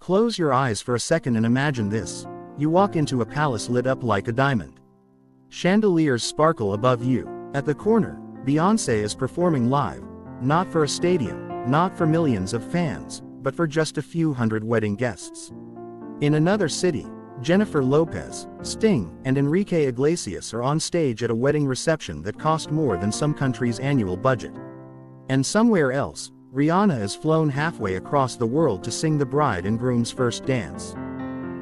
Close your eyes for a second and imagine this. You walk into a palace lit up like a diamond. Chandeliers sparkle above you. At the corner, Beyoncé is performing live. Not for a stadium, not for millions of fans, but for just a few hundred wedding guests. In another city, Jennifer Lopez, Sting, and Enrique Iglesias are on stage at a wedding reception that cost more than some country's annual budget. And somewhere else, Rihanna is flown halfway across the world to sing the bride and groom's first dance.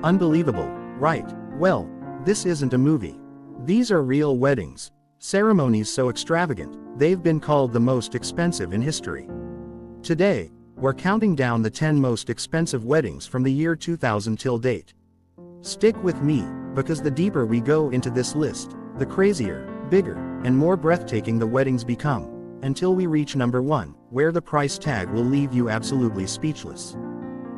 Unbelievable, right? Well, this isn't a movie. These are real weddings. Ceremonies so extravagant, they've been called the most expensive in history. Today, we're counting down the 10 most expensive weddings from the year 2000 till date. Stick with me, because the deeper we go into this list, the crazier, bigger, and more breathtaking the weddings become, until we reach number 1, where the price tag will leave you absolutely speechless.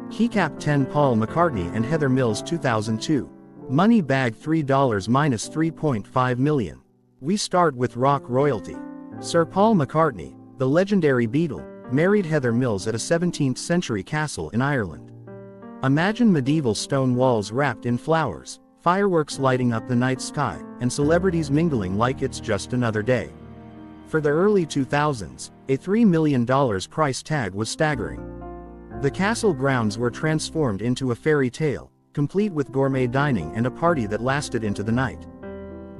Keycap 10 Paul McCartney and Heather Mills 2002. Money bag $3 minus 3.5 million. We start with rock royalty. Sir Paul McCartney, the legendary Beatle, married Heather Mills at a 17th century castle in Ireland. Imagine medieval stone walls wrapped in flowers, fireworks lighting up the night sky, and celebrities mingling like it's just another day. For the early 2000s, a $3 million price tag was staggering. The castle grounds were transformed into a fairy tale, complete with gourmet dining and a party that lasted into the night.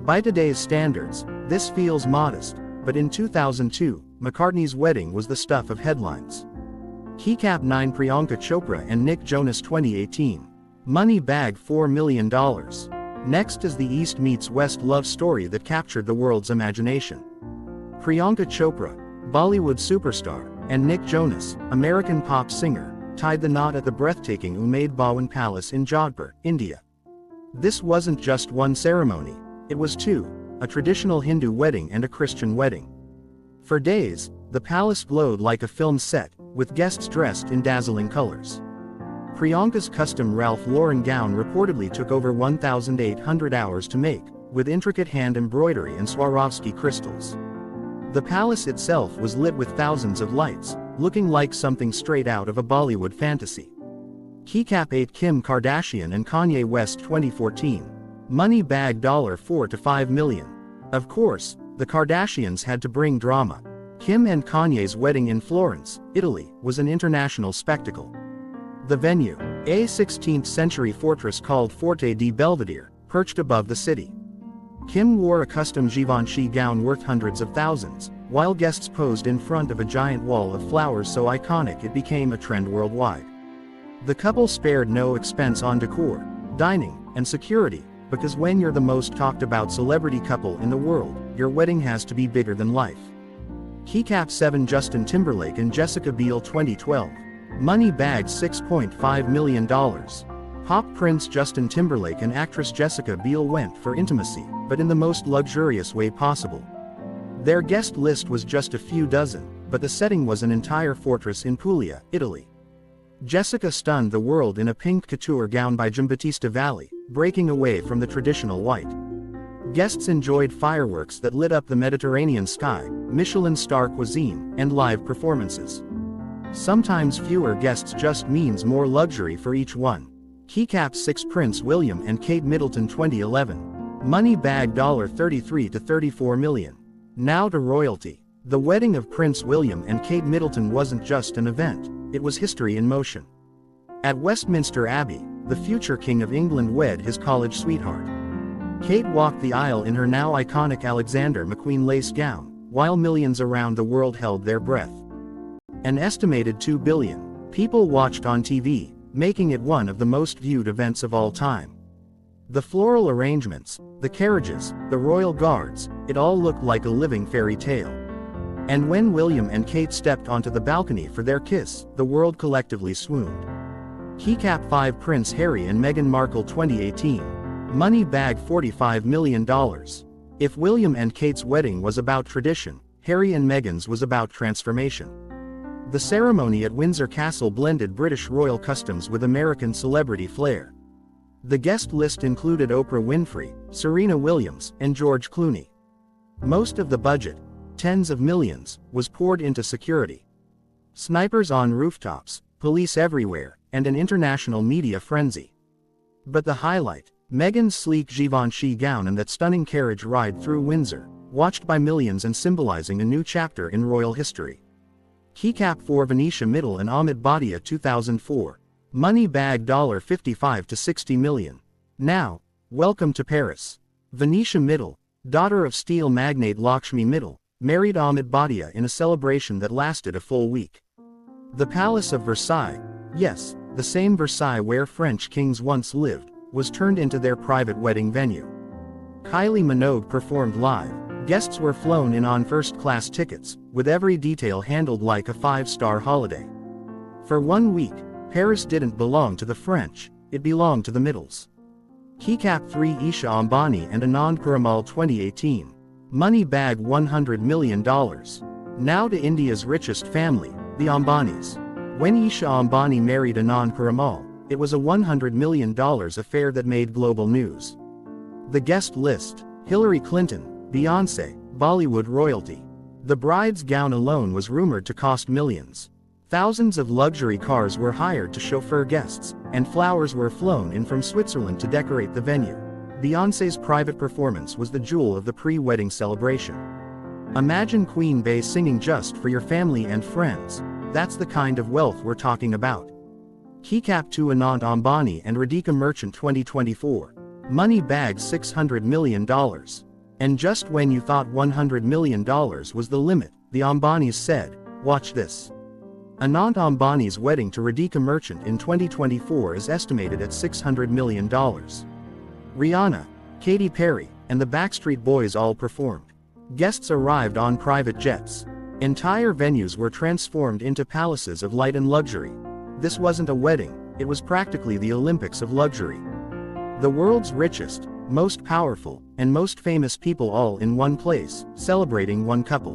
By today's standards, this feels modest, but in 2002, McCartney's wedding was the stuff of headlines. Keycap 9 Priyanka Chopra and Nick Jonas 2018. Money bag $4 million. Next is the East meets West love story that captured the world's imagination. Priyanka Chopra, Bollywood superstar, and Nick Jonas, American pop singer, tied the knot at the breathtaking Umaid Bhawan Palace in Jodhpur, India. This wasn't just one ceremony, it was two, a traditional Hindu wedding and a Christian wedding. For days, the palace glowed like a film set, with guests dressed in dazzling colors. Priyanka's custom Ralph Lauren gown reportedly took over 1,800 hours to make, with intricate hand embroidery and Swarovski crystals. The palace itself was lit with thousands of lights, looking like something straight out of a Bollywood fantasy. Keycap 8 Kim Kardashian and Kanye West 2014. Money bag $4 to $5 million. Of course, the Kardashians had to bring drama. Kim and Kanye's wedding in Florence, Italy, was an international spectacle. The venue, a 16th century fortress called Forte di Belvedere, perched above the city. Kim wore a custom Givenchy gown worth hundreds of thousands, while guests posed in front of a giant wall of flowers so iconic it became a trend worldwide. The couple spared no expense on decor, dining, and security, because when you're the most talked about celebrity couple in the world, your wedding has to be bigger than life. Keycap 7 Justin Timberlake and Jessica Biel 2012. Money bagged $6.5 million. Pop prince Justin Timberlake and actress Jessica Biel went for intimacy, but in the most luxurious way possible. Their guest list was just a few dozen, but the setting was an entire fortress in Puglia, Italy. Jessica stunned the world in a pink couture gown by Giambattista Valli, breaking away from the traditional white. Guests enjoyed fireworks that lit up the Mediterranean sky, Michelin star cuisine, and live performances. Sometimes fewer guests just means more luxury for each one. Keycap 6 Prince William and Kate Middleton 2011. Money bag $33 to $34 million. Now to royalty. The wedding of Prince William and Kate Middleton wasn't just an event, it was history in motion. At Westminster Abbey, the future King of England wed his college sweetheart. Kate walked the aisle in her now iconic Alexander McQueen lace gown, while millions around the world held their breath. An estimated 2 billion people watched on TV, making it one of the most viewed events of all time. The floral arrangements, the carriages, the royal guards, it all looked like a living fairy tale. And when William and Kate stepped onto the balcony for their kiss, the world collectively swooned. Keycap 5 Prince Harry and Meghan Markle 2018. Money bag $45 million. If William and Kate's wedding was about tradition, Harry and Meghan's was about transformation. The ceremony at Windsor Castle blended British royal customs with American celebrity flair. The guest list included Oprah Winfrey, Serena Williams, and George Clooney. Most of the budget, tens of millions, was poured into security. Snipers on rooftops, police everywhere, and an international media frenzy. But the highlight, Meghan's sleek Givenchy gown and that stunning carriage ride through Windsor, watched by millions and symbolizing a new chapter in royal history. Keycap for Venetia Middle and Ahmed Badia 2004. Money bag $55 to $60 million. Now, welcome to Paris. Venetia Middle, daughter of steel magnate Lakshmi Middle, married Ahmed Badia in a celebration that lasted a full week. The Palace of Versailles, yes, the same Versailles where French kings once lived, was turned into their private wedding venue. Kylie Minogue performed live. Guests were flown in on first-class tickets, with every detail handled like a five-star holiday. For 1 week, Paris didn't belong to the French, it belonged to the Middles. Keycap 3 Isha Ambani and Anand Piramal 2018. Money bag $100 million. Now to India's richest family, the Ambanis. When Isha Ambani married Anand Piramal, it was a $100 million affair that made global news. The guest list: Hillary Clinton, Beyoncé, Bollywood royalty. The bride's gown alone was rumored to cost millions. Thousands of luxury cars were hired to chauffeur guests, and flowers were flown in from Switzerland to decorate the venue. Beyoncé's private performance was the jewel of the pre-wedding celebration. Imagine Queen Bey singing just for your family and friends. That's the kind of wealth we're talking about. Keycap 2 Anand Ambani and Radhika Merchant 2024. Money bag $600 million. And just when you thought $100 million was the limit, the Ambanis said, watch this. Anand Ambani's wedding to Radhika Merchant in 2024 is estimated at $600 million. Rihanna, Katy Perry, and the Backstreet Boys all performed. Guests arrived on private jets. Entire venues were transformed into palaces of light and luxury. This wasn't a wedding, it was practically the Olympics of luxury. The world's richest, most powerful, and most famous people all in one place, celebrating one couple.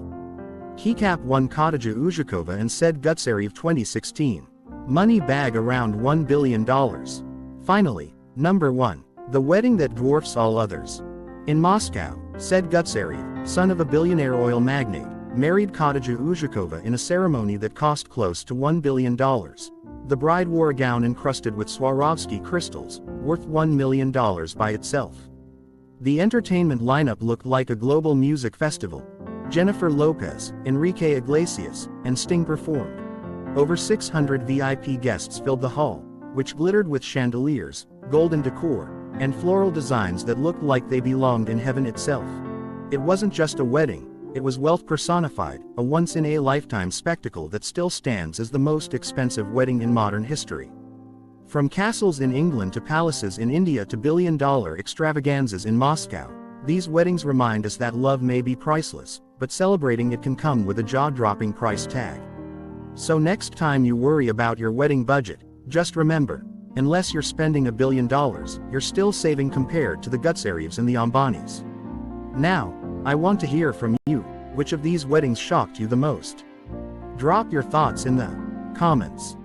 Keycap 1 Khadija Uzhakhova and Said Gutseriev 2016. Money bag around $1 billion. Finally, number 1. The wedding that dwarfs all others. In Moscow, Said Gutseriev, son of a billionaire oil magnate, married Khadija Uzhakhova in a ceremony that cost close to $1 billion. The bride wore a gown encrusted with Swarovski crystals, worth $1 million by itself. The entertainment lineup looked like a global music festival. Jennifer Lopez, Enrique Iglesias, and Sting performed. Over 600 VIP guests filled the hall, which glittered with chandeliers, golden decor, and floral designs that looked like they belonged in heaven itself. It wasn't just a wedding, it was wealth personified, a once-in-a-lifetime spectacle that still stands as the most expensive wedding in modern history. From castles in England to palaces in India to billion-dollar extravaganzas in Moscow, these weddings remind us that love may be priceless, but celebrating it can come with a jaw-dropping price tag. So next time you worry about your wedding budget, just remember, unless you're spending $1 billion, you're still saving compared to the Gutserievs and the Ambanis. Now, I want to hear from you. Which of these weddings shocked you the most? Drop your thoughts in the comments.